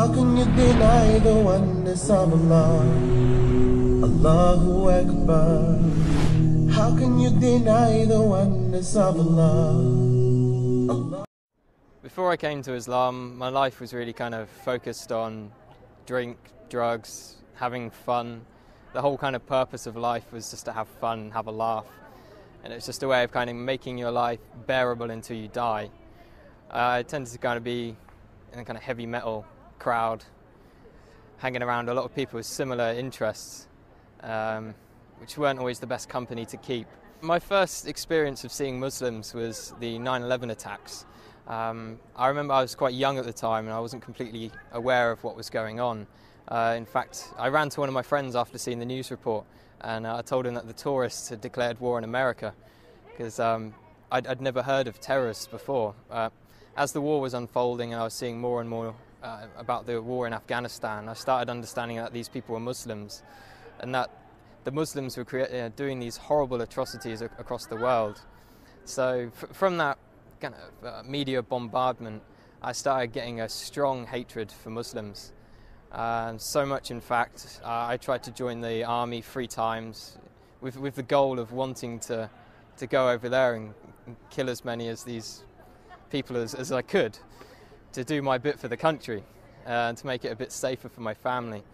How can you deny the oneness of Allah? Allahu Akbar. How can you deny the oneness of Allah? Before I came to Islam, my life was really kind of focused on drink, drugs, having fun. The whole kind of purpose of life was just to have fun, have a laugh. And it's just a way of kind of making your life bearable until you die. I tended to kind of be in a kind of heavy metal crowd, hanging around a lot of people with similar interests, which weren't always the best company to keep. My first experience of seeing Muslims was the 9/11 attacks. I remember I was quite young at the time and I wasn't completely aware of what was going on. In fact, I ran to one of my friends after seeing the news report and I told him that the tourists had declared war on America because I'd never heard of terrorists before. As the war was unfolding and I was seeing more and more about the war in Afghanistan, I started understanding that these people were Muslims and that the Muslims were doing these horrible atrocities across the world. So from that kind of media bombardment, I started getting a strong hatred for Muslims. So much, in fact, I tried to join the army 3 times with the goal of wanting to go over there and kill as many of these people as I could, to do my bit for the country and to make it a bit safer for my family.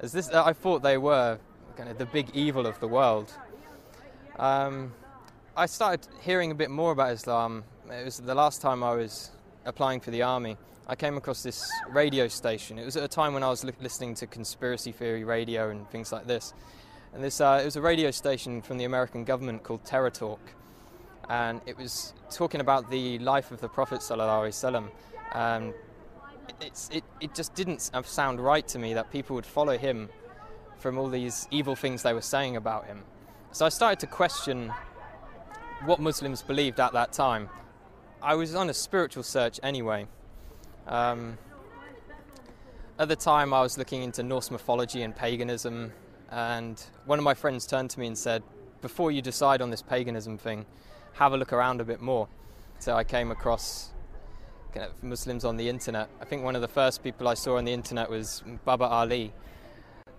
I thought they were kind of the big evil of the world. I started hearing a bit more about Islam. It was the last time I was applying for the army. I came across this radio station. It was at a time when I was listening to conspiracy theory radio and things like this. And it was a radio station from the American government called Terror Talk. And it was talking about the life of the Prophet ﷺ. It just didn't sound right to me that people would follow him from all these evil things they were saying about him. So I started to question what Muslims believed at that time. I was on a spiritual search anyway. At the time I was looking into Norse mythology and paganism, and one of my friends turned to me and said, before you decide on this paganism thing, have a look around a bit more. So I came across kind of Muslims on the internet. I think one of the first people I saw on the internet was Baba Ali,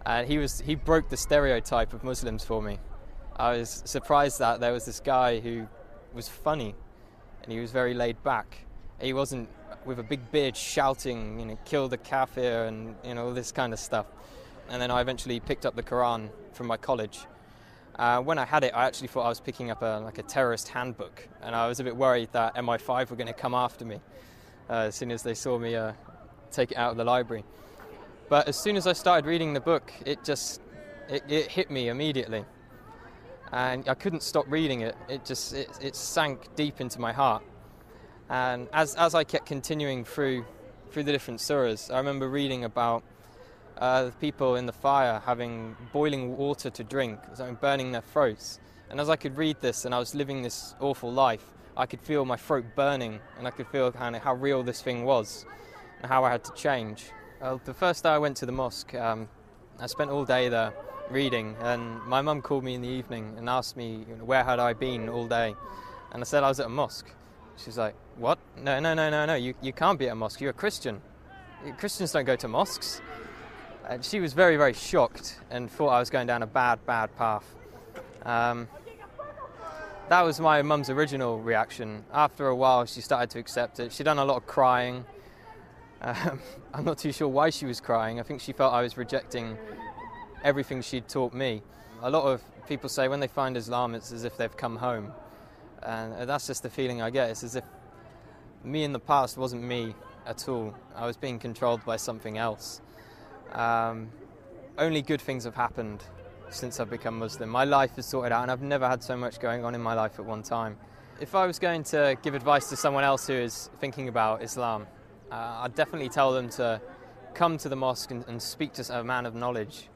and he broke the stereotype of Muslims for me. I was surprised that there was this guy who was funny and he was very laid back. He wasn't with a big beard shouting, kill the kafir and all this kind of stuff. And then I eventually picked up the Quran from my college. When I had it, I actually thought I was picking up a terrorist handbook, and I was a bit worried that MI5 were going to come after me as soon as they saw me take it out of the library. But as soon as I started reading the book, it hit me immediately, and I couldn't stop reading it. It sank deep into my heart. And as I kept continuing through the different surahs, I remember reading about the people in the fire having boiling water to drink, burning their throats. And as I could read this and I was living this awful life, I could feel my throat burning, and I could feel kind of how real this thing was and how I had to change. The first day I went to the mosque, I spent all day there reading, and my mum called me in the evening and asked me where had I been all day, and I said I was at a mosque. She's like, what? No, you can't be at a mosque, you're a Christian. Christians don't go to mosques. And she was very, very shocked and thought I was going down a bad path. That was my mum's original reaction. After a while, she started to accept it. She'd done a lot of crying. I'm not too sure why she was crying. I think she felt I was rejecting everything she'd taught me. A lot of people say when they find Islam, it's as if they've come home. And that's just the feeling I get. It's as if me in the past wasn't me at all. I was being controlled by something else. Only good things have happened since I've become Muslim. My life is sorted out, and I've never had so much going on in my life at one time. If I was going to give advice to someone else who is thinking about Islam, I'd definitely tell them to come to the mosque and speak to a man of knowledge,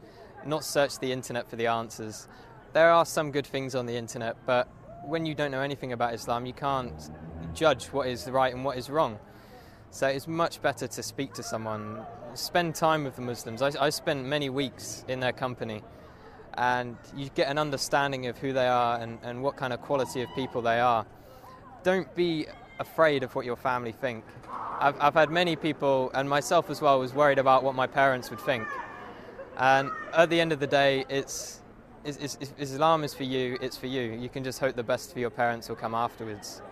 not search the internet for the answers. There are some good things on the internet, but when you don't know anything about Islam, you can't judge what is right and what is wrong. So it's much better to speak to someone, spend time with the Muslims. I spent many weeks in their company, and you get an understanding of who they are and what kind of quality of people they are. Don't be afraid of what your family think. I've had many people, and myself as well, was worried about what my parents would think. And at the end of the day, Islam is for you, it's for you. You can just hope the best for your parents will come afterwards.